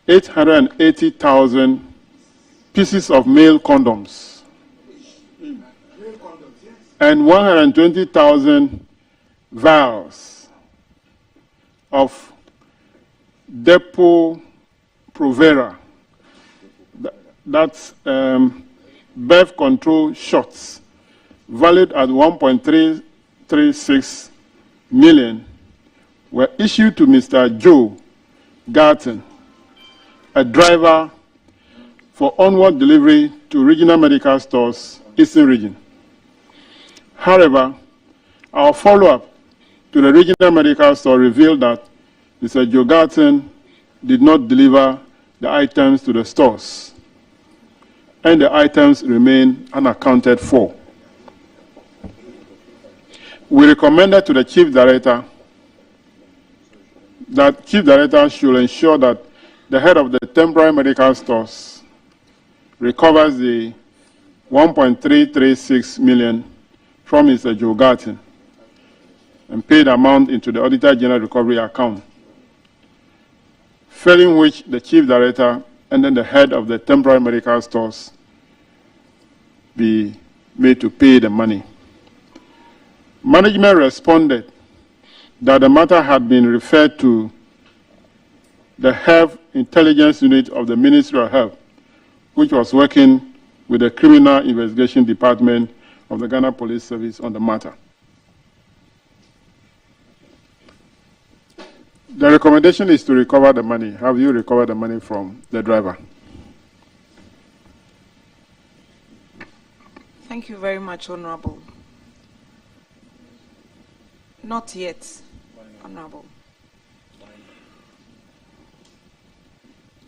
880,000 pieces of male condoms and 120,000 vials of Depo-Provera. That's birth control shots valued at 1.336 million were issued to Mr. Joe Garton, a driver for onward delivery to regional medical stores, Eastern Region. However, our follow-up to the regional medical store revealed that Mr. Joe Garton did not deliver the items to the stores, and the items remain unaccounted for. We recommended to the Chief Director that Chief Director should ensure that the head of the temporary medical stores recovers the 1.336 million from Mr. Joe Garton and pay the amount into the Auditor General Recovery account, failing which the Chief Director and then the head of the temporary medical stores be made to pay the money. Management responded that the matter had been referred to the Health Intelligence Unit of the Ministry of Health, which was working with the Criminal Investigation Department of the Ghana Police Service on the matter. The recommendation is to recover the money. Have you recovered the money from the driver? Thank you very much, Honorable. Not yet, Honorable.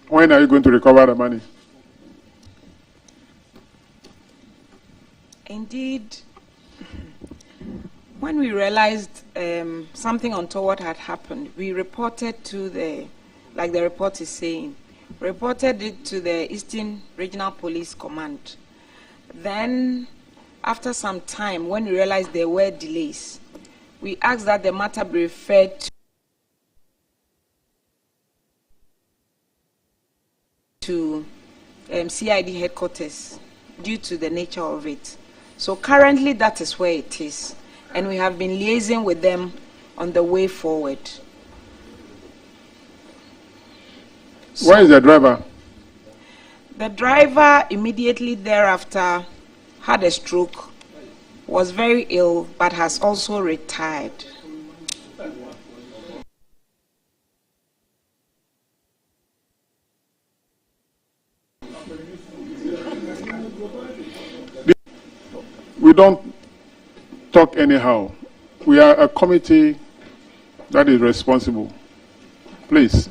When are you going to recover the money? Indeed, when we realized something untoward had happened, we reported to like the report is saying, reported it to the Eastern Regional Police Command. Then, after some time, when we realized there were delays, we asked that the matter be referred to CID headquarters due to the nature of it. So currently that is where it is, and we have been liaising with them on the way forward. Where is the driver? The driver immediately thereafter had a stroke, was very ill, but has also retired. We don't talk anyhow. We are a committee that is responsible. Please.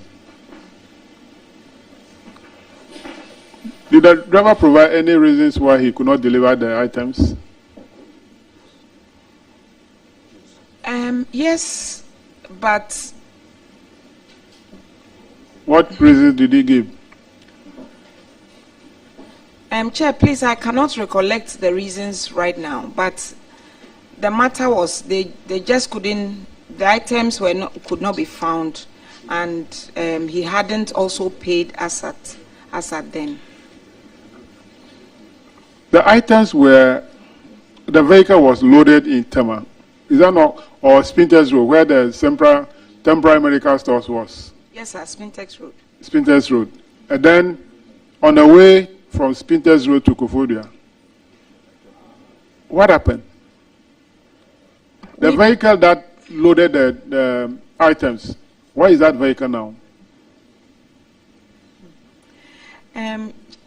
Did the driver provide any reasons why he could not deliver the items? Yes, but... What reasons did he give? Chair, please, I cannot recollect the reasons right now, but the matter was they just couldn't, the items could not be found, and he hadn't also paid as at then. The items were, the vehicle was loaded in Tema. Is that not, or Spintex Road, where the temporary medical stores was? Yes, sir, Spintex Road. Spintex Road. And then on the way from Spintex Road to Kofodia, what happened? The vehicle that loaded the items, where is that vehicle now?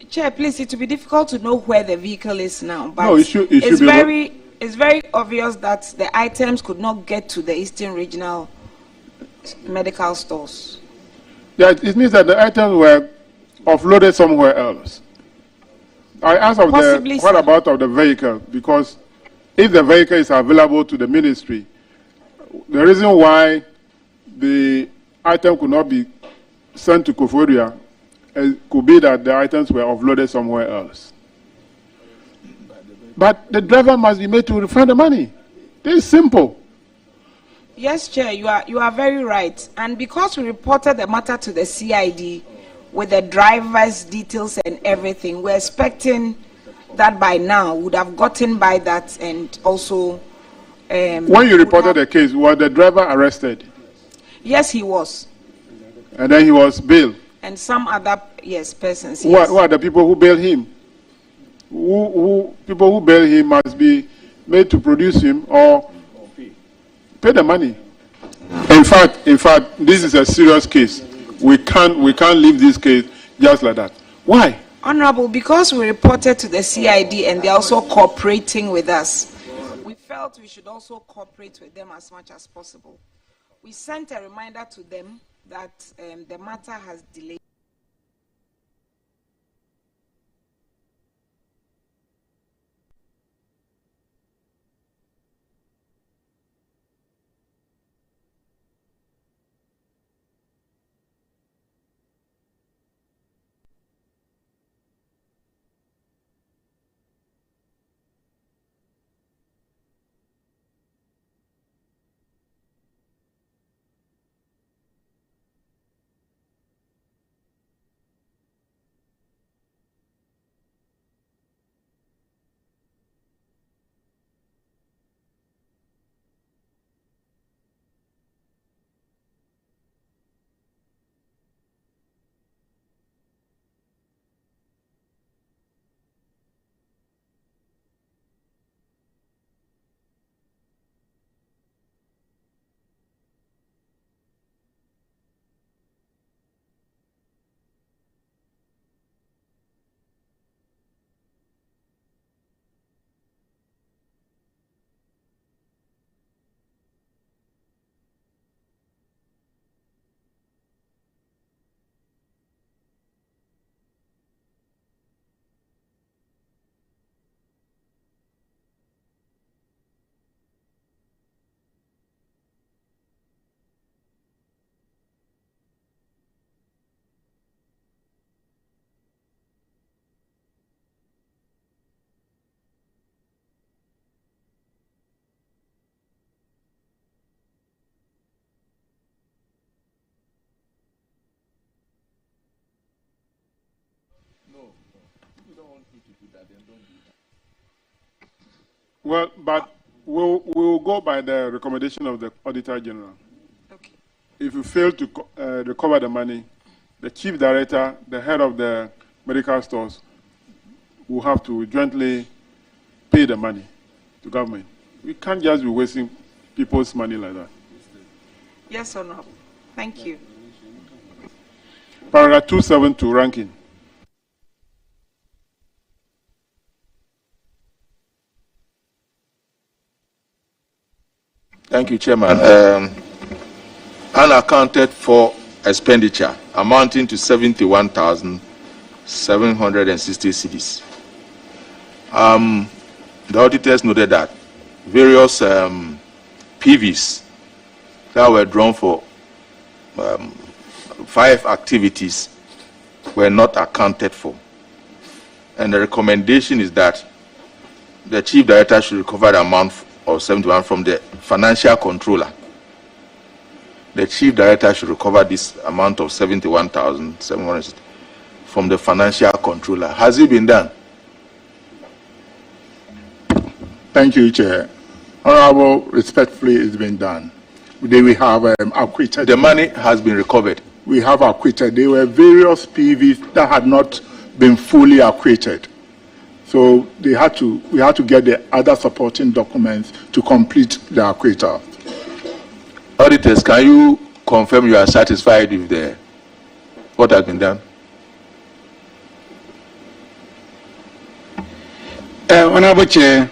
Chair, please, it will be difficult to know where the vehicle is now, but no, it's very obvious that the items could not get to the Eastern Regional medical stores. Yeah, it means that the items were offloaded somewhere else. I asked of Possibly, what about of the vehicle? Because if the vehicle is available to the ministry, the reason why the item could not be sent to Kofodia could be that the items were offloaded somewhere else. But the driver must be made to refund the money. This is simple. Yes, Chair, you are very right. And because we reported the matter to the CID, with the driver's details and everything. We're expecting that by now would have gotten by that, and also when you reported the case, was the driver arrested? Yes, he was. And then he was bailed? And some other, yes, persons. Yes. Who are the people who bailed him? People who bail him must be made to produce him or pay the money. In fact, this is a serious case. We can't leave this case just like that. Why? Honorable, because we reported to the CID and they're also cooperating with us, we felt we should also cooperate with them as much as possible. We sent a reminder to them that the matter has delayed. Well, but we'll go by the recommendation of the Auditor General. Okay. If you fail to recover the money, the Chief Director, the head of the medical stores, will have to jointly pay the money to government. We can't just be wasting people's money like that. Yes, Honorable. Thank you. Paragraph 272, ranking. Thank you, Chairman. Unaccounted for expenditure amounting to 71,760 cedis. The auditors noted that various PVs that were drawn for 5 activities were not accounted for. And the recommendation is that the Chief Director should recover the amount of 71 from the financial controller. The Chief Director should recover this amount of 71,760 from the financial controller. Has it been done? Thank you, Chair. Honorable, respectfully, it's been done. We have acquitted. The money has been recovered. We have acquitted. There were various PVs that had not been fully acquitted. So we had to get the other supporting documents to complete the acquittal. Auditors, can you confirm you are satisfied with what has been done? Honorable Chair,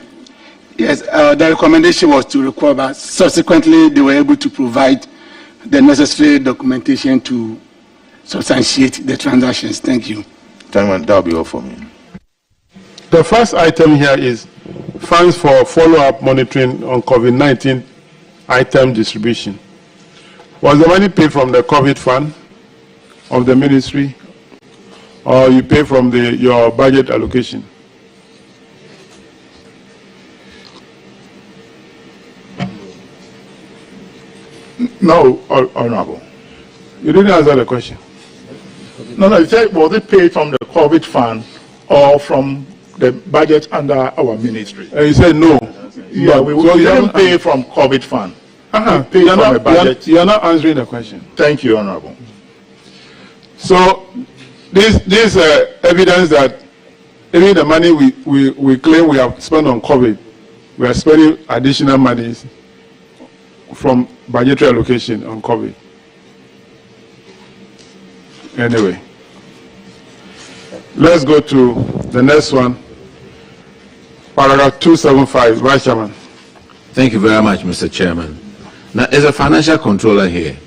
yes, the recommendation was to recover. Subsequently, they were able to provide the necessary documentation to substantiate the transactions. Thank you. That will be all for me. The first item here is funds for follow-up monitoring on COVID-19 item distribution. Was the money paid from the COVID fund of the ministry, or you pay from your budget allocation? No, Honorable. You didn't answer the question. No, you said, was it paid from the COVID fund or from the budget under our ministry? You said no. Yeah, we didn't pay from COVID fund. We paid from the budget. You are not answering the question. Thank you, Honorable. So this evidence that even the money we claim we have spent on COVID, we are spending additional monies from budgetary allocation on COVID. Anyway, let's go to the next one. Paragraph 275, Vice Chairman. Thank you very much, Mr. Chairman. Now, is a financial controller here?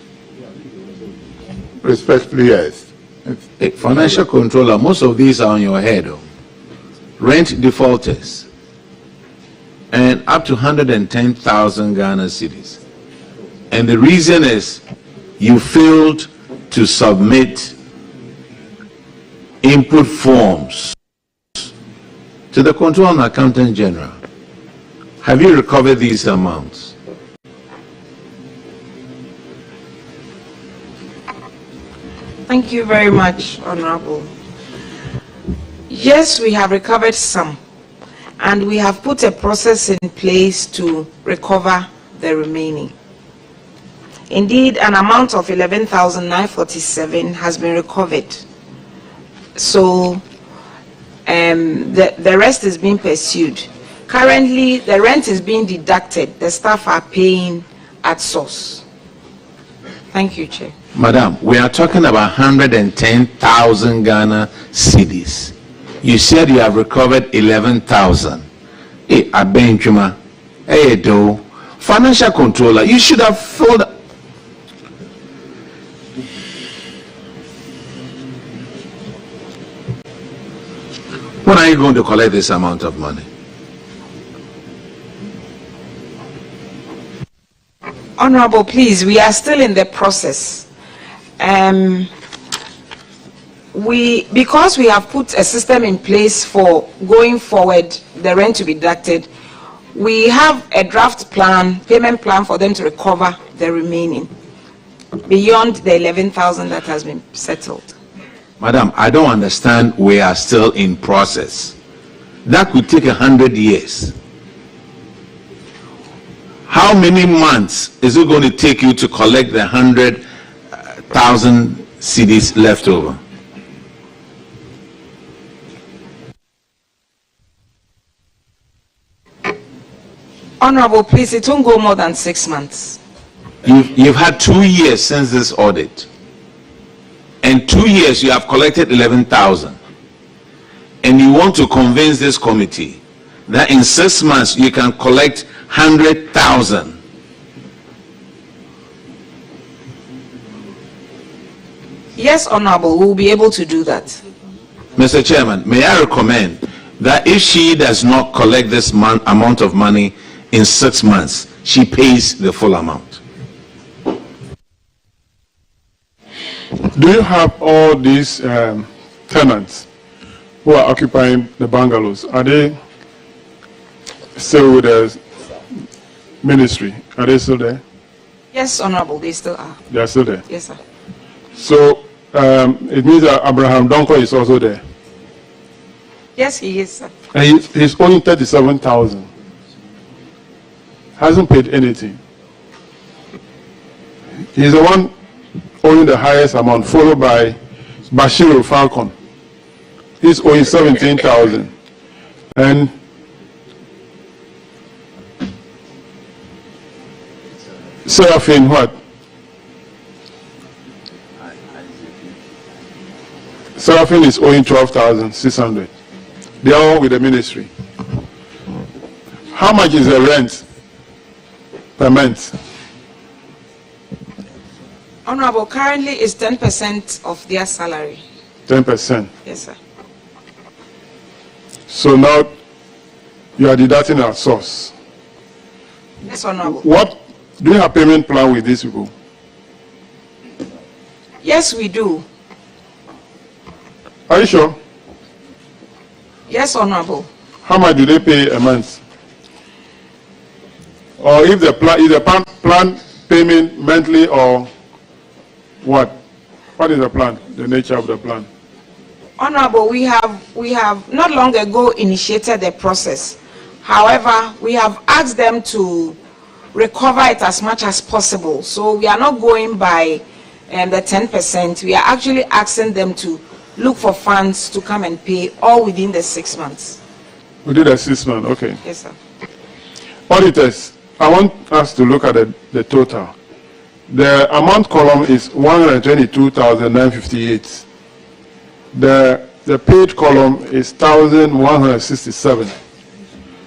Respectfully, yes. A financial controller, most of these are on your head. Rent defaulters, and up to 110,000 Ghana cedis. And the reason is you failed to submit input forms to the Control and Accountant General. Have you recovered these amounts? Thank you very much, Honorable. Yes, we have recovered some, and we have put a process in place to recover the remaining. Indeed, an amount of 11,947 has been recovered. So the rest is being pursued. Currently, the rent is being deducted. The staff are paying at source. Thank you, Chair. Madam, we are talking about 110,000 Ghana cedis. You said you have recovered 11,000. Hey, Abenchuma, hey, do financial controller, you should have filled. When are you going to collect this amount of money? Honorable, please, we are still in the process. Because we have put a system in place for going forward, the rent to be deducted, we have a draft plan, payment plan for them to recover the remaining beyond the 11,000 that has been settled. Madam, I don't understand. We are still in process. That could take 100 years. How many months is it going to take you to collect the 100,000 cedis left over? Honorable, please, it won't go more than 6 months. You've had 2 years since this audit. And 2 years you have collected 11,000. And you want to convince this committee that in 6 months you can collect 100,000. Yes, Honorable, we'll be able to do that. Mr. Chairman, may I recommend that if she does not collect this amount of money in 6 months, she pays the full amount. Do you have all these tenants who are occupying the bungalows? Are they still with the ministry? Are they still there? Yes, Honorable, they still are. They are still there? Yes, sir. So it means that Abraham Donko is also there? Yes, he is, sir. And he's owing 37,000. Hasn't paid anything. He's the one owing the highest amount, followed by Bashiru Falcon. He's owing 17,000. And Seraphine, what? Seraphine is owing 12,600. They are all with the ministry. How much is the rent per month? Honorable, currently it's 10% of their salary. 10%. Yes, sir. So now you are deducting our source. Yes, Honorable. What do you have payment plan with these people? Yes, we do. Are you sure? Yes, Honorable. How much do they pay a month? Or if the plan payment monthly or what What is the plan, the nature of the plan? Honorable, we have not long ago initiated the process. However, we have asked them to recover it as much as possible. So we are not going by the 10%. We are actually asking them to look for funds to come and pay all within the 6 months. Within the 6 months, okay. Yes, sir. Auditors, I want us to look at the total. The amount column is 122,958. The paid column is 1,167.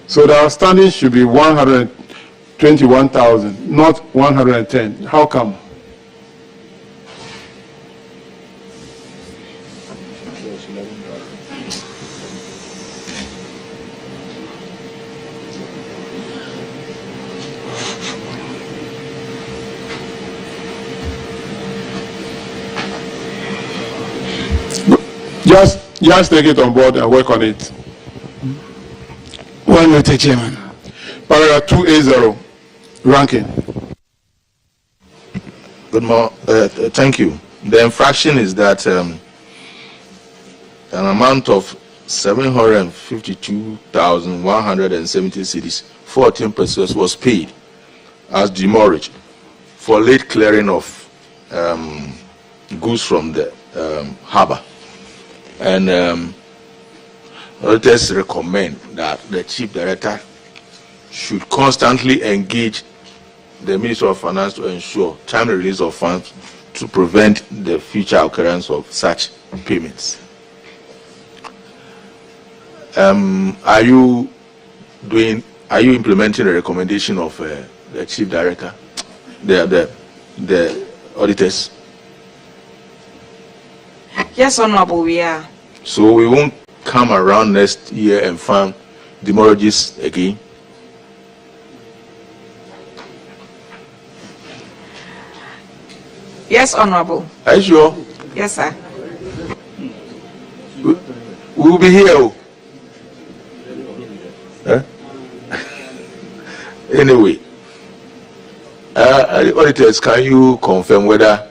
So the outstanding should be 121,000, not 110. How come? Just take it on board and work on it. One minute, Chairman. Paragraph 280, ranking. Good morning. Thank you. The infraction is that an amount of 752,170 cedis, 14% was paid as demurrage for late clearing of goods from the harbor. And auditors recommend that the Chief Director should constantly engage the Ministry of Finance to ensure timely release of funds to prevent the future occurrence of such payments. Are you implementing the recommendation of the Chief Director, the auditors? Yes, Honorable, we are. So we won't come around next year and find demurrages again? Yes, Honorable. Are you sure? Yes, sir. We'll be here. Huh? Anyway, auditors, can you confirm whether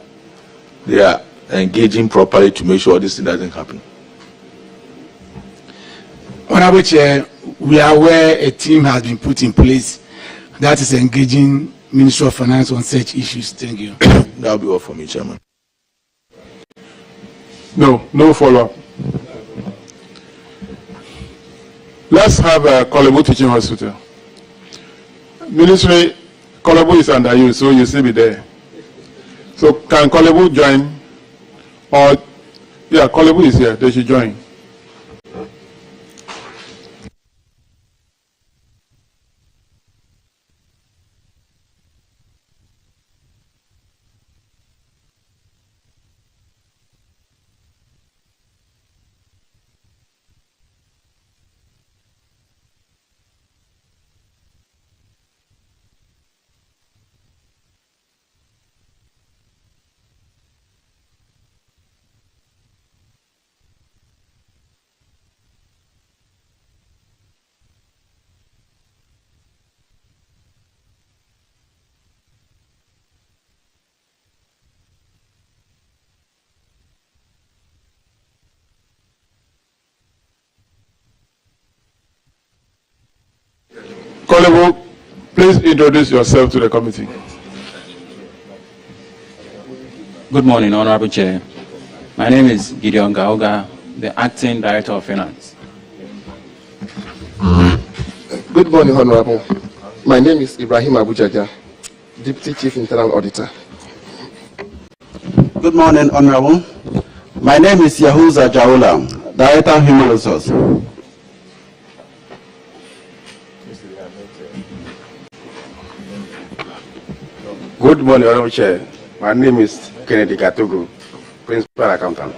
they are engaging properly to make sure this thing doesn't happen? Honorable Chair, we are aware a team has been put in place that is engaging Ministry of Finance on such issues. Thank you. That'll be all for me, Chairman. No follow-up. Let's have Kolebu Teaching Hospital. Ministry, Kolebu is under you, so you still be there. So can Kolebu join? Or, yeah, Kolebu is here, they should join. Kolebu, please introduce yourself to the committee. Good morning, Honorable Chair. My name is Gideon Gauga, the Acting Director of Finance. Good morning, Honorable. My name is Ibrahim Abujaja, Deputy Chief Internal Auditor. Good morning, Honorable. My name is Yahuza Jaula, Director of Human Resources. Good morning, Honorable Chair. My name is Kennedy Gatugu, Principal Accountant.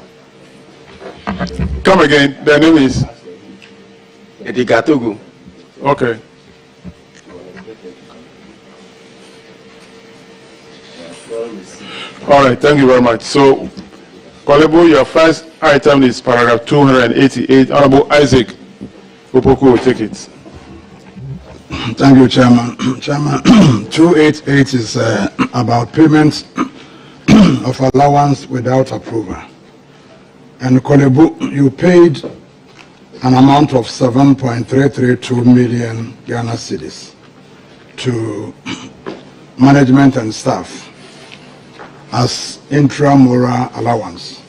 Come again, the name is? Eddie Gatugu. Okay. All right, thank you very much. So, Kolebu, your first item is paragraph 288. Honorable Isaac Opoku will take it. Thank you, Chairman. Chairman, 288 is about payments of allowance without approval. And Kolebu, you paid an amount of 7.332 million Ghana cedis to management and staff as intramural allowance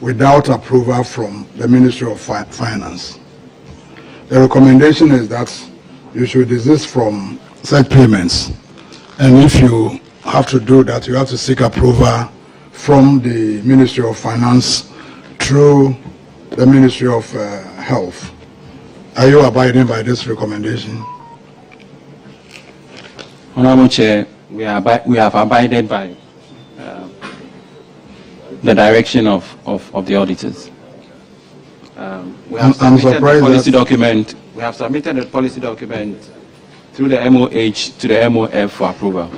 without approval from the Ministry of Finance. The recommendation is that you should desist from such payments, and if you have to do that, you have to seek approval from the Ministry of Finance through the Ministry of Health. Are you abiding by this recommendation? Honorable Chair, we have abided by the direction of the auditors. We have submitted the policy document. We have submitted the policy document through the MOH to the MOF for approval.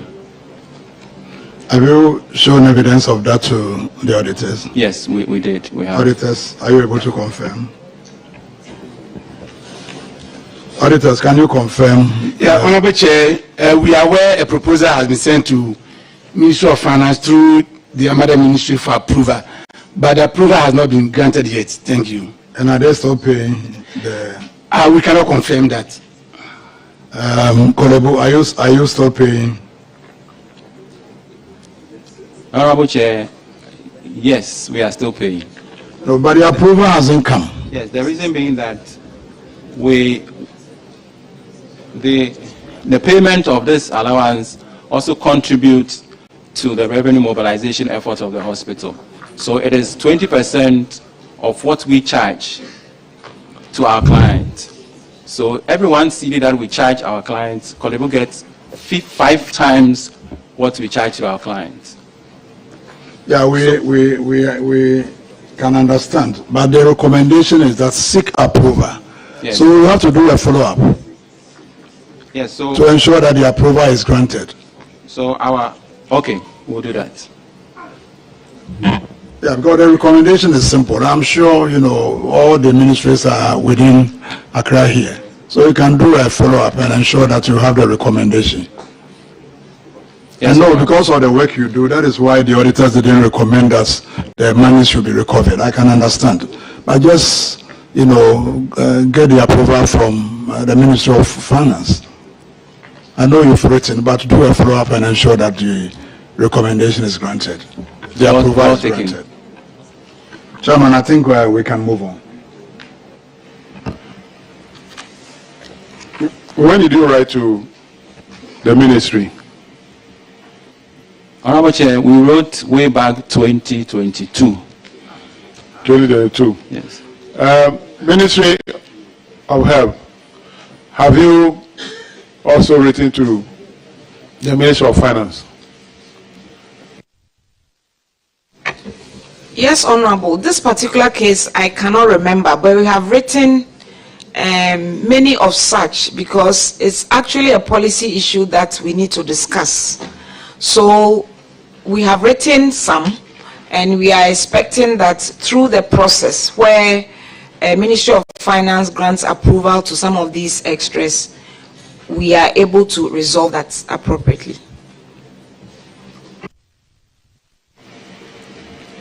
Have you shown evidence of that to the auditors? Yes, we did. We have. Auditors, are you able to confirm? Auditors, can you confirm? Yeah, Honorable Chair, we are aware a proposal has been sent to Ministry of Finance through the Amada Ministry for approval, but the approval has not been granted yet. Thank you. And are they still paying the? We cannot confirm that. Kolebu, are you still paying? Honorable Chair, yes, we are still paying. No, but the approval hasn't come. Yes, the reason being that the payment of this allowance also contributes to the revenue mobilization efforts of the hospital. So it is 20% of what we charge to our clients. So every one CD that we charge our clients, Kolebu gets 5 times what we charge to our clients. Yeah, we can understand, but the recommendation is that seek approval. Yes. So we have to do a follow-up. Yes, so to ensure that the approval is granted. So okay, we'll do that. Yeah, because the recommendation is simple. I'm sure, all the ministries are within Accra here. So you can do a follow-up and ensure that you have the recommendation. Yes, and no, because of the work you do, that is why the auditors didn't recommend that the money should be recovered. I can understand. But just, get the approval from the Ministry of Finance. I know you've written, but do a follow-up and ensure that the recommendation is granted. The approval is granted. Chairman, I think we can move on. When did you write to the ministry? Honorable Chair, we wrote way back 2022. 2022? Yes. Ministry of Health, have you also written to the Ministry of Finance? Yes, Honorable. This particular case, I cannot remember, but we have written many of such because it's actually a policy issue that we need to discuss. So we have written some, and we are expecting that through the process where Ministry of Finance grants approval to some of these extras, we are able to resolve that appropriately.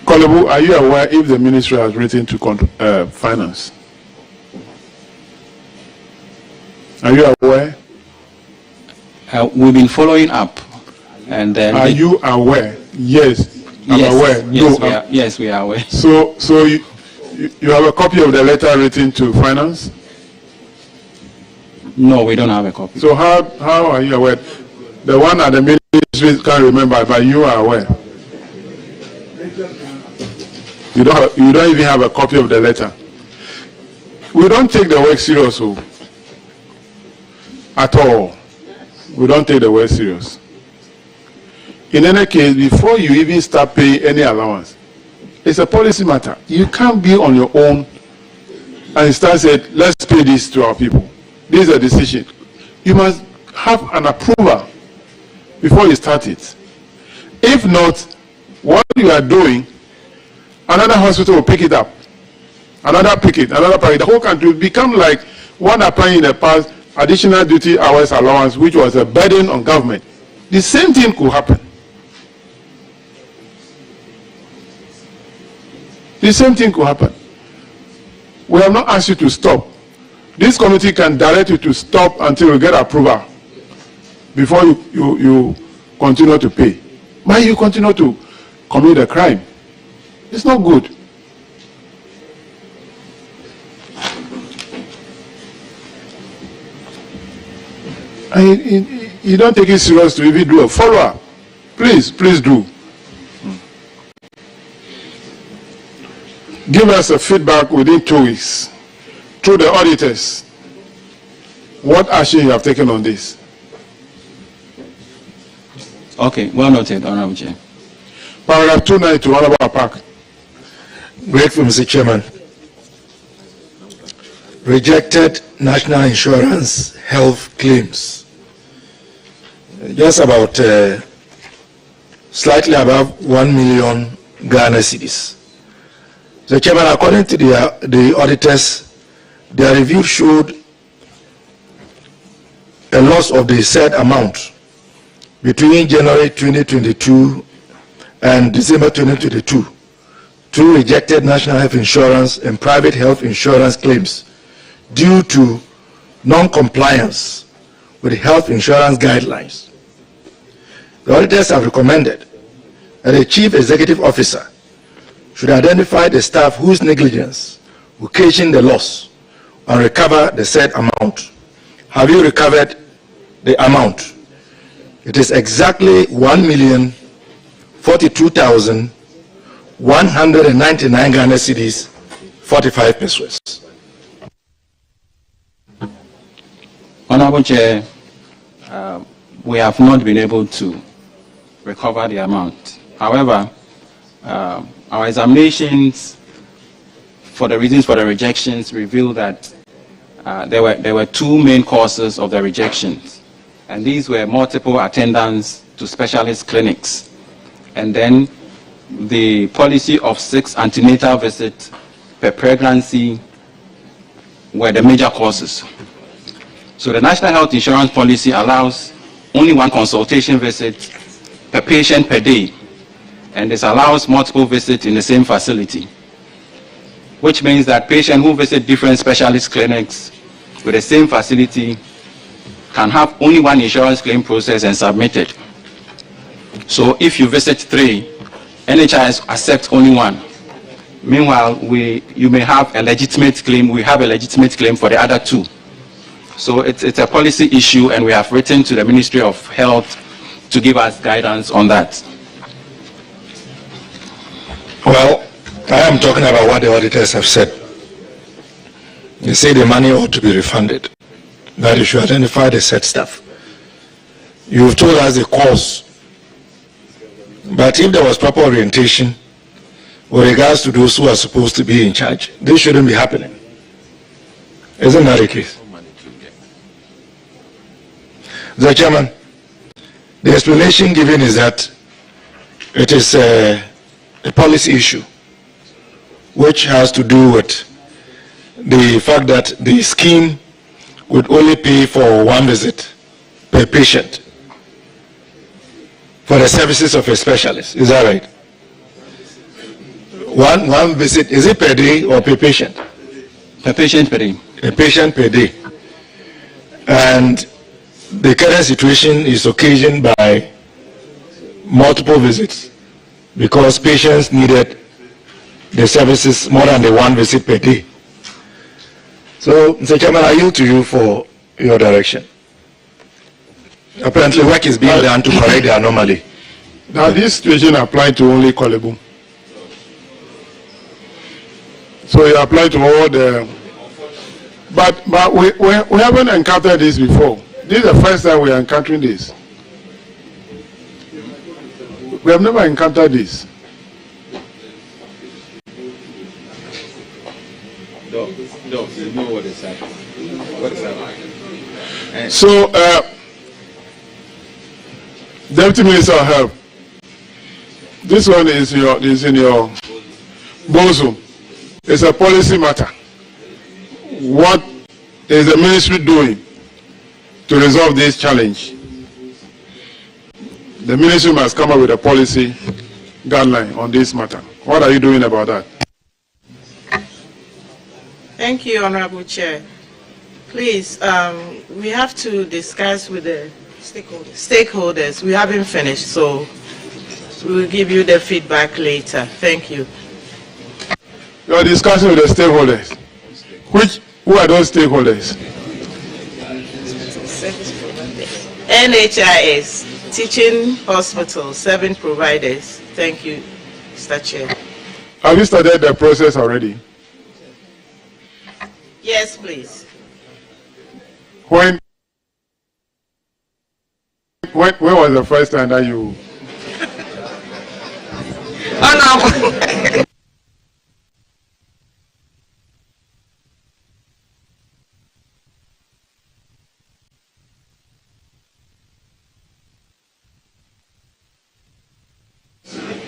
Kolebu, are you aware if the ministry has written to Finance? Are you aware? We've been following up. And then are you aware? Yes, I'm aware. Yes, we are aware. So you have a copy of the letter written to Finance? No, we don't have a copy. So how are you aware? The one at the ministry can't remember, but you are aware. You don't even have a copy of the letter. We don't take the work serious, at all. We don't take the work serious. In any case, before you even start paying any allowance, it's a policy matter. You can't be on your own and start saying, let's pay this to our people. This is a decision. You must have an approval before you start it. If not, what you are doing, another hospital will pick it up. Another pick it, another pick it. The whole country will become like one applying in the past additional duty hours allowance, which was a burden on government. The same thing could happen. the same thing could happen. We have not asked you to stop. This committee can direct you to stop until you get approval before you continue to pay. Why you continue to commit a crime? It's not good. You don't take it serious to even do a follow-up. Please do. Give us a feedback within 2 weeks through the auditors. What action you have taken on this? Okay, well noted, Honorable Chair. Paragraph 292, Honorable Park. Grateful, Mr. Chairman. Rejected national insurance health claims. Just about slightly above 1 million Ghana cedis. So, Chairman, according to the auditors, their review showed a loss of the said amount between January 2022 and December 2022 through rejected national health insurance and private health insurance claims due to non-compliance with the health insurance guidelines. The auditors have recommended that the Chief Executive Officer should identify the staff whose negligence occasioned the loss and recover the said amount. Have you recovered the amount? It is exactly 1,042,199 Ghana cedis, 45 pesos. Honorable Chair, we have not been able to recover the amount. However, our examinations for the reasons for the rejections revealed that there were two main causes of the rejections, and these were multiple attendance to specialist clinics, and then the policy of 6 antenatal visits per pregnancy were the major causes. So the National Health Insurance Policy allows only 1 consultation visit per patient per day, and this allows multiple visits in the same facility, which means that patients who visit different specialist clinics with the same facility can have only 1 insurance claim processed and submitted. So if you visit 3, NHIS accepts only 1. Meanwhile, you may have a legitimate claim, we have a legitimate claim for the other 2. So it's a policy issue, and we have written to the Ministry of Health to give us guidance on that. Well, I am talking about what the auditors have said. They say the money ought to be refunded, that you should identify the said staff. You've told us the cause, but if there was proper orientation with regards to those who are supposed to be in charge, this shouldn't be happening. Isn't that the case? The Chairman, the explanation given is that it is a policy issue which has to do with the fact that the scheme would only pay for 1 visit per patient for the services of a specialist. Is that right? One visit, is it per day or per patient? Per patient per day. A patient per day. And the current situation is occasioned by multiple visits because patients needed the services more than the 1 visit per day. So, Mr. Chairman, I yield to you for your direction. Apparently, work is being done to correct the anomaly. Now, this situation applies to only Kolebu. So, you apply to all the... But we haven't encountered this before. This is the first time we are encountering this. We have never encountered this. No, you know what is happening. What is happening? So, Deputy Minister of Health, this one is in your bosom. It's a policy matter. What is the ministry doing to resolve this challenge? The ministry must come up with a policy guideline on this matter. What are you doing about that? Thank you, Honorable Chair. Please, we have to discuss with the stakeholders. We haven't finished, so we will give you the feedback later. Thank you. You are discussing with the stakeholders. Who are those stakeholders? NHIS, teaching hospitals, 7 providers. Thank you, Mr. Chair. Have you started the process already? Yes, please. When was the first time that you... Oh, no.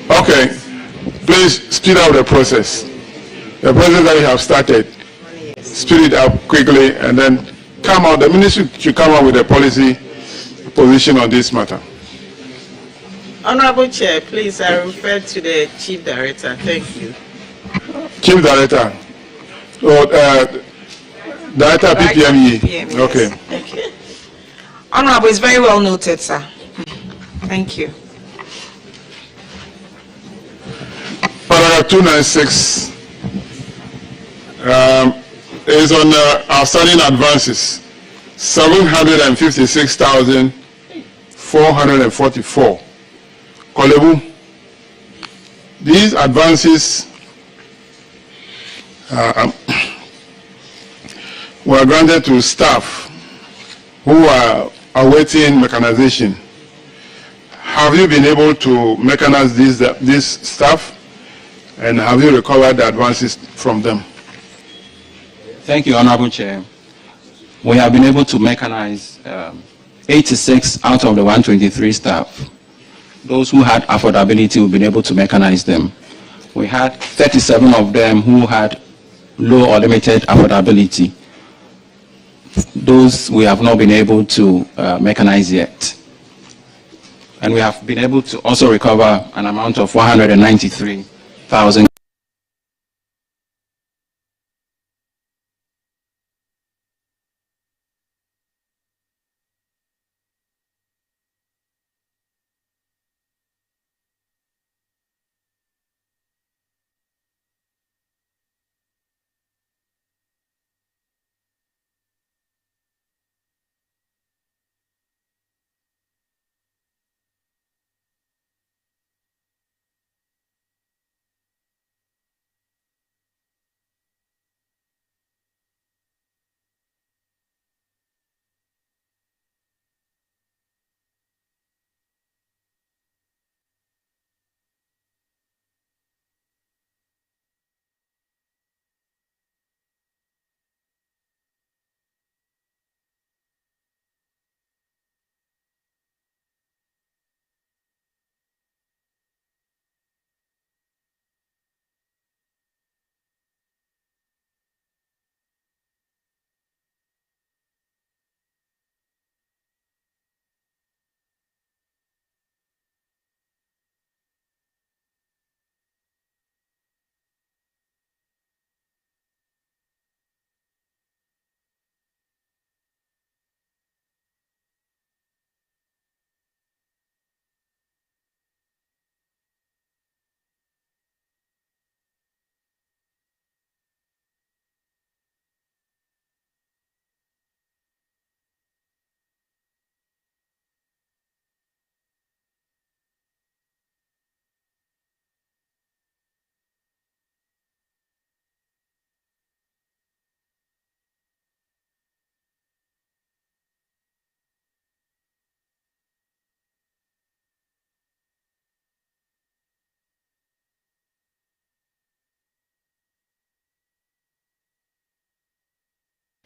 Okay, please speed up the process. The process that you have started, speed it up quickly, and then come out. The ministry should come out with a policy position on this matter. Honorable Chair, please, I refer to the Chief Director. Thank you. Chief Director. Director PPME. Okay. Okay. Honorable, it's very well noted, sir. Thank you. Paragraph 296 is on outstanding advances, 756,444. Kolebu, these advances were granted to staff who are awaiting mechanization. Have you been able to mechanize this staff? And have you recovered the advances from them? Thank you, Honorable Chair. We have been able to mechanize 86 out of the 123 staff. Those who had affordability, we've been able to mechanize them. We had 37 of them who had low or limited affordability. Those we have not been able to mechanize yet. And we have been able to also recover an amount of 193,000.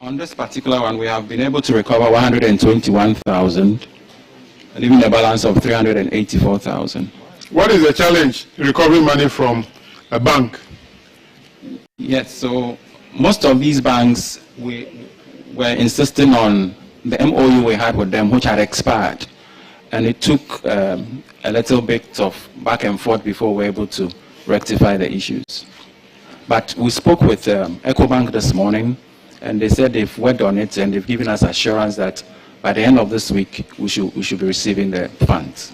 On this particular one, we have been able to recover 121,000, leaving a balance of 384,000. What is the challenge recovering money from a bank? Yes, so most of these banks were insisting on the MOU we had with them, which had expired. And it took a little bit of back and forth before we were able to rectify the issues. But we spoke with EcoBank this morning, and they said they've worked on it and they've given us assurance that by the end of this week, we should be receiving the funds.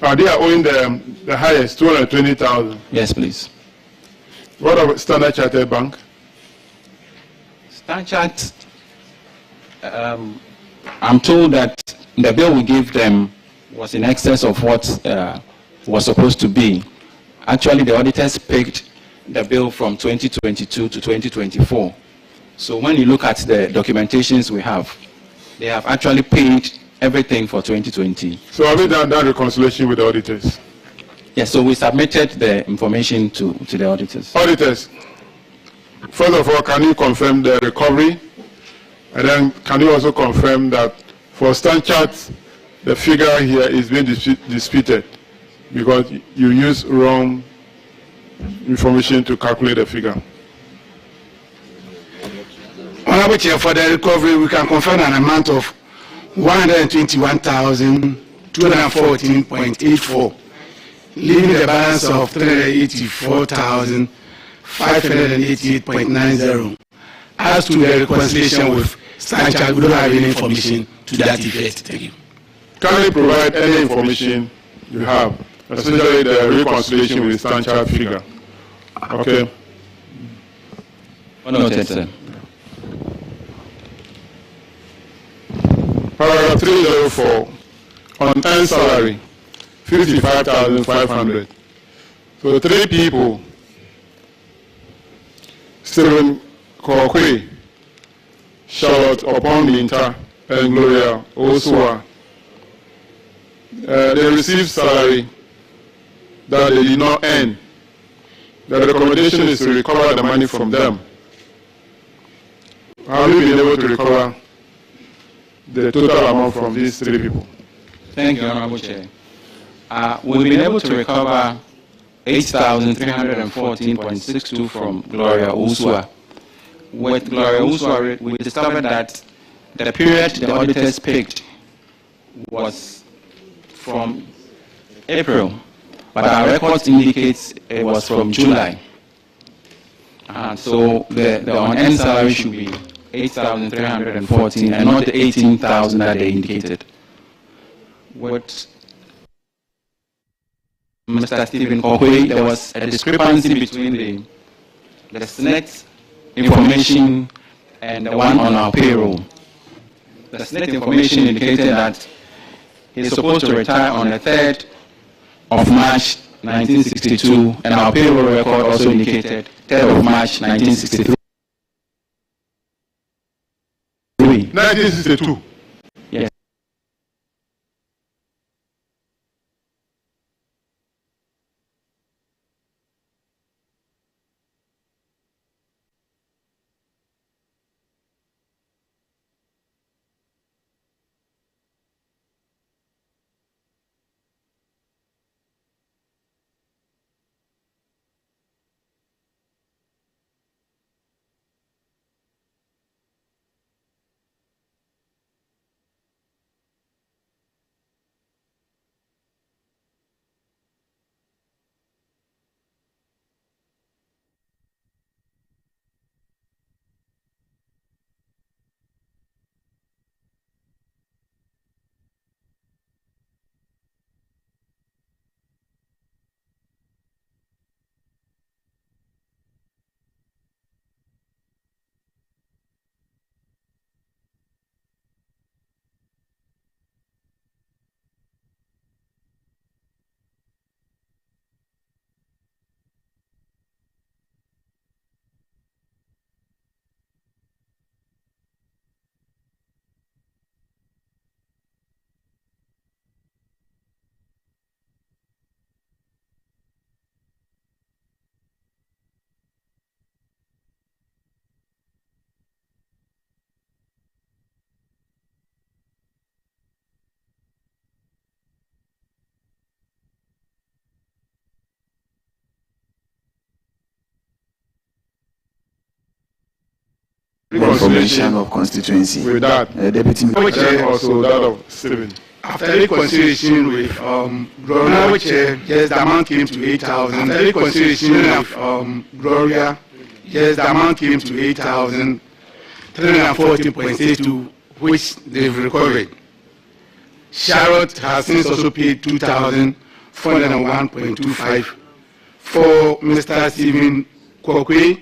They are owing the highest, 220,000. Yes, please. What about Standard Chartered Bank? Standard Chartered, I'm told that the bill we gave them was in excess of what was supposed to be. Actually, the auditors picked the bill from 2022 to 2024. So when you look at the documentations we have, they have actually paid everything for 2020. So have you done that reconciliation with the auditors? Yes, so we submitted the information to the auditors. Auditors, first of all, can you confirm the recovery? And then can you also confirm that for Standard Chartered, the figure here is being disputed because you use wrong information to calculate the figure? Honorable Chair, for the recovery, we can confirm an amount of 121,214.84, leaving the balance of 384,588.90. As to the reconciliation with Standard Chartered, we don't have any information to that effect. Thank you. Can you provide any information you have, especially the reconciliation with Standard Chartered figure? Okay. Noted, sir. Paragraph 304, on earned salary, 55,500. So 3 people, Stephen Kokwe, Charlotte Opominta, and Gloria Osua, they received salary that they did not earn. The recommendation is to recover the money from them. Have you been able to recover the total amount from these 3 people? Thank you, Honorable Chair. We've been able to recover 8,314.62 from Gloria Usua. With Gloria Usua, we discovered that the period the auditors picked was from April, but our records indicates it was from July. So the on-end salary should be 8,314 and not the 18,000 that they indicated. With Mr. Stephen Kokwe, there was a discrepancy between the SNET information and the one on our payroll. The SNET information indicated that he's supposed to retire on the 3rd of March 1962, and our payroll record also indicated 3rd of March 1963. 1962? Yes. Reconciliation of constituency. With that, Deputy and also that of Stephen. After reconciliation with Honorable Chair, yes, the amount came to 8,000. After reconciliation with Gloria, yes, the amount came to 8,340.82, which they've recovered. Charlotte has since also paid 2,401.25. For Mr. Stephen Kwokwe,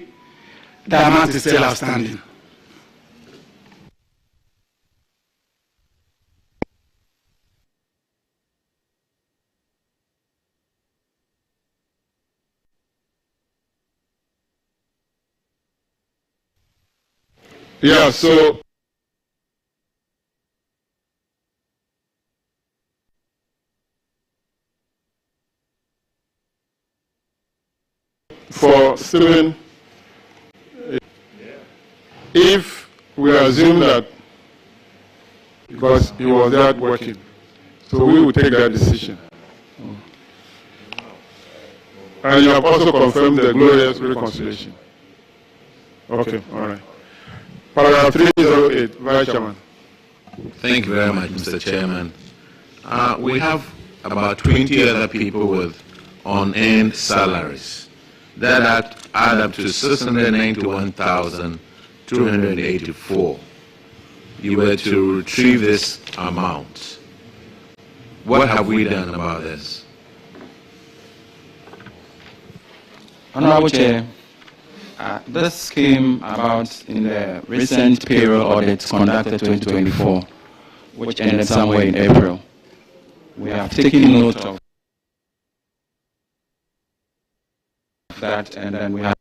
the amount is still outstanding. Yeah, so for Stephen, if we assume that because he was there working, so we will take that decision. And you have also confirmed the glorious reconciliation. Okay, all right. Paragraph 308, Vice Chairman. Thank you very much, Mr. Chairman. We have about 20 other people with unearned salaries that add up to 691,284. You were to retrieve this amount. What have we done about this? Honorable Chair, this came about in the recent payroll audit conducted 2024, which ended somewhere in April. We have taken note of that, and then we have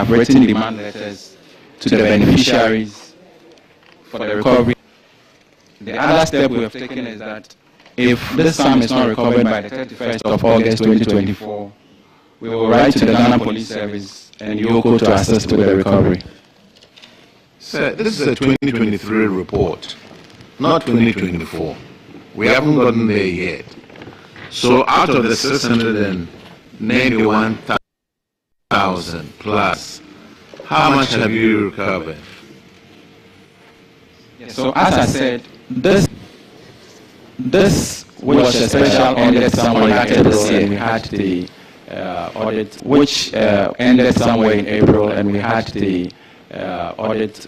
written demand letters to the beneficiaries for the recovery. The other step we have taken is that if this sum is not recovered by the 31st of August 2024, we will write to the Ghana Police Service and YOCO to assist with the recovery. Sir, this is a 2023 report, not 2024. We haven't gotten there yet. So out of the 691,000 plus, how much have you recovered? So as I said, this was a special audit somewhere in April, and we had the audit which ended somewhere in April, and we had the audit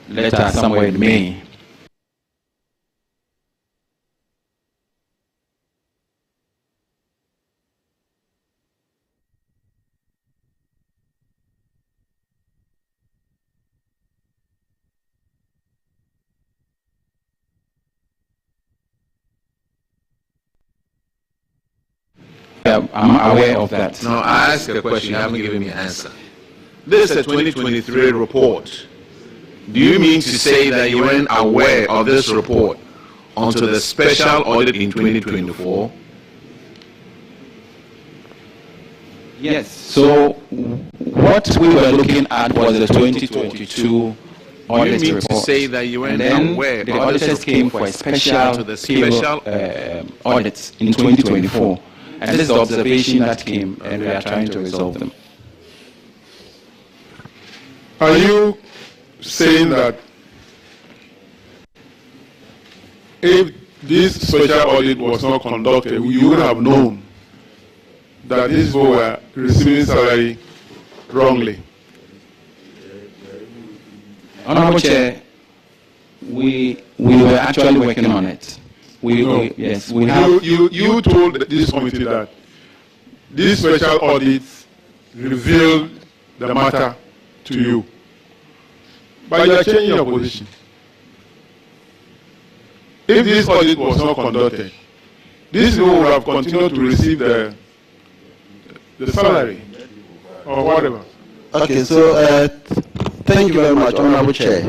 letter somewhere in May. I'm aware of that. No, I asked a question, you haven't given me an answer. This is a 2023 report. Do you mean to say that you weren't aware of this report until the special audit in 2024? Yes. So what we were looking at was the 2022 audit you mean report. To say that you weren't aware the auditors came for a special audit in 2024. And this is the observation that came, and we are trying to resolve them. Are you saying that if this special audit was not conducted, you would have known that these people were receiving salary wrongly? Honorable Chair, we were actually working on it. Yes, we have. You told this committee that these special audits revealed the matter to you, but you are changing your position. If this audit was not conducted, these people would have continued to receive the salary or whatever. Okay, so thank you very much, Honorable Chair.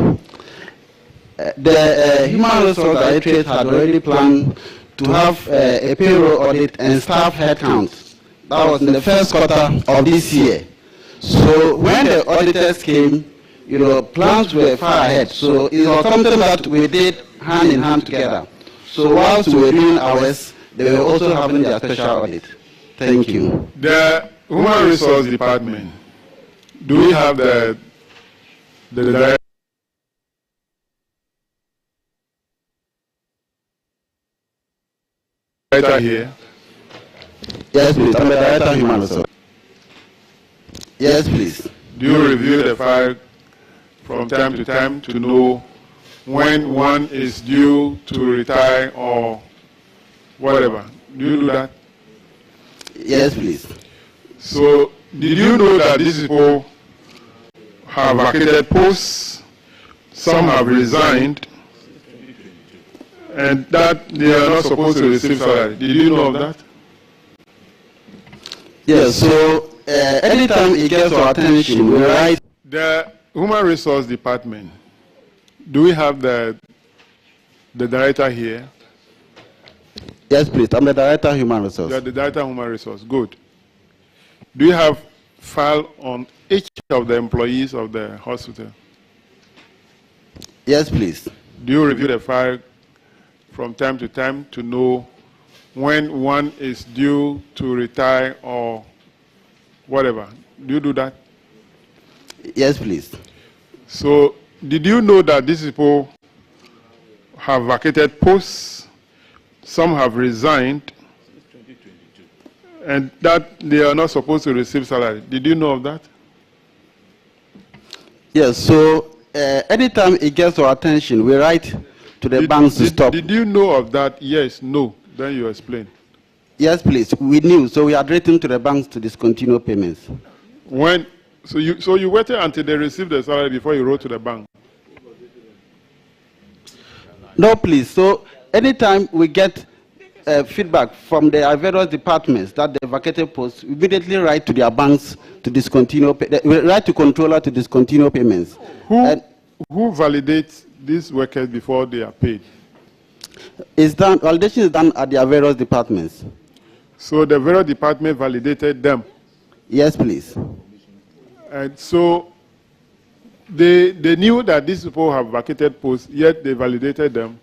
The Human Resource Directorate had already planned to have a payroll audit and staff headcount. That was in the first quarter of this year. So when the auditors came, plans were far ahead. So it was something that we did hand in hand together. So whilst we were doing ours, they were also having their special audit. Thank you. The Human Resource Department, do we have the director? director here? Yes, please. I'm the Director of Human Resources. Yes, please. Do you review the file from time to time to know when one is due to retire or whatever? Do you do that? Yes, please. So, did you know that these people have vacated posts, some have resigned, and that they are not supposed to receive salary? Did you know of that? Yes, so anytime it gets our attention, we write. The Human Resource Department, do we have the director here? Yes, please. I'm the Director of Human Resources. You are the Director of Human Resource. Good. Do you have file on each of the employees of the hospital? Yes, please. Do you review the file from time to time to know when one is due to retire or whatever? Do you do that? Yes, please. So, did you know that these people have vacated posts, some have resigned, and that they are not supposed to receive salary? Did you know of that? Yes, so anytime it gets our attention, we write to the banks to stop. Did you know of that? Yes, no. Then you explain. Yes, please. We knew, so we had written to the banks to discontinue payments. When? So you waited until they received the salary before you wrote to the bank? No, please. So anytime we get feedback from the various departments that they vacated posts, we immediately write to their banks to discontinue. We write to controller to discontinue payments. Who validates these workers before they are paid? Validation is done at their various departments. So the various department validated them? Yes, please. And so they knew that these people have vacated posts, yet they validated them?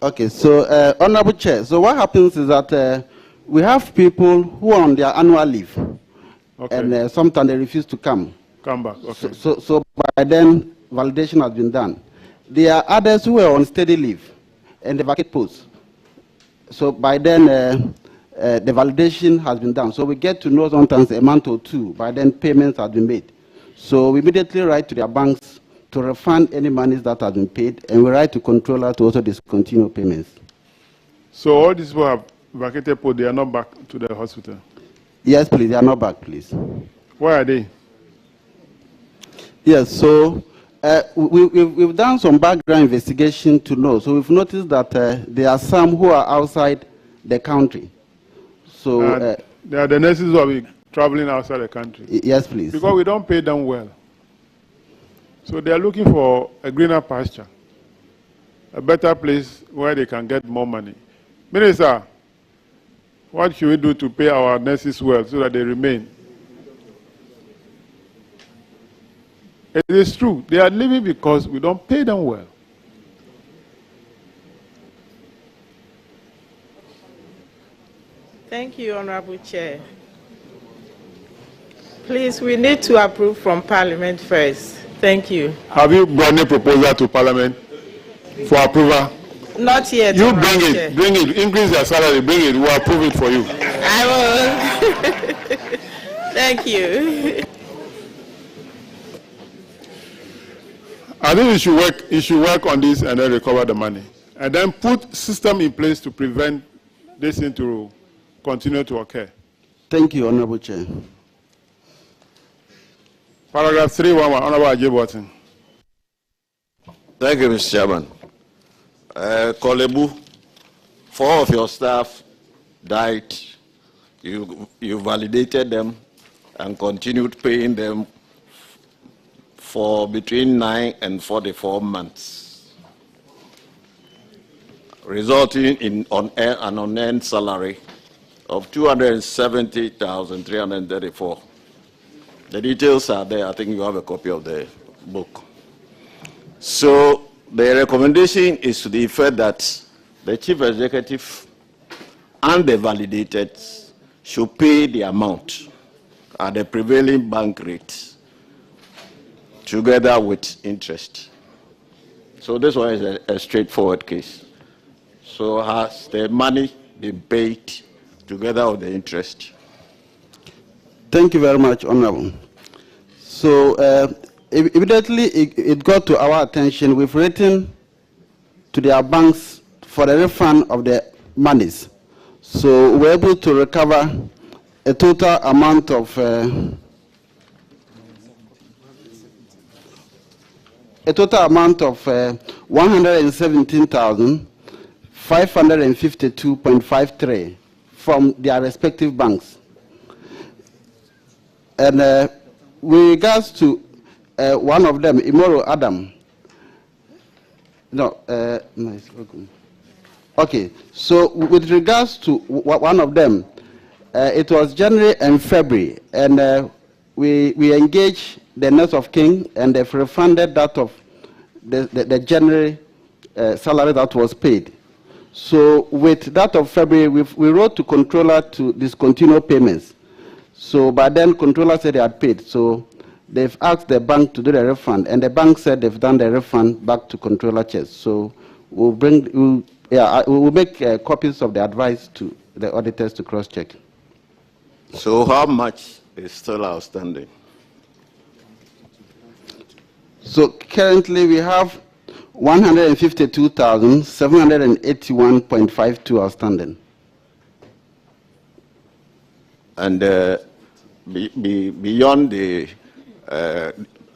Okay, so Honorable Chair, so what happens is that we have people who are on their annual leave, okay, and sometimes they refuse to come back. Okay. So by then validation has been done. There are others who are on steady leave and they vacate posts. So by then the validation has been done. So we get to know sometimes a month or two. By then payments have been made. So we immediately write to their banks to refund any monies that have been paid, and we write to controller to also discontinue payments. So all these people have vacated posts, they are not back to the hospital? Yes, please. They are not back, please. Where are they? Yes, so we've done some background investigation to know. So we've noticed that there are some who are outside the country. So they are the nurses who are traveling outside the country? Yes, please. Because we don't pay them well. So they are looking for a greener pasture, a better place where they can get more money. Minister, what should we do to pay our nurses well so that they remain? It is true. They are leaving because we don't pay them well. Thank you, Honorable Chair. Please, we need to approve from Parliament first. Thank you. Have you brought a proposal to Parliament for approval? Not yet. You bring it. Bring it. Increase your salary. Bring it. We'll approve it for you. I will. Thank you. I think you should work on this and then recover the money. And then put system in place to prevent this thing to continue to occur. Thank you, Honorable Chair. Paragraph 311, Honorable Ajay. Thank you, Mr. Chairman. Kolebu, 4 of your staff died. You validated them and continued paying them for between 9 and 44 months, resulting in an unearned salary of 270,334. The details are there. I think you have a copy of the book. So the recommendation is to the effect that the chief executive and the validated should pay the amount at the prevailing bank rate together with interest. So this one is a straightforward case. So has the money been paid together with the interest. Thank you very much, Honorable. So immediately it got to our attention. We've written to their banks for the refund of the monies. So we're able to recover a total amount of 117,552.53 from their respective banks. And with regards to one of them, Imoro Adam. Okay, so with regards to one of them, it was January and February, and we engaged the Nurse of King, and they've refunded that of the January salary that was paid. So with that of February, we wrote to controller to discontinue payments. So by then, controller said they had paid. So they've asked the bank to do the refund, and the bank said they've done the refund back to controller chest. So we'll make copies of the advice to the auditors to cross-check. So how much is still outstanding? So currently we have 152,781.52 outstanding. And beyond the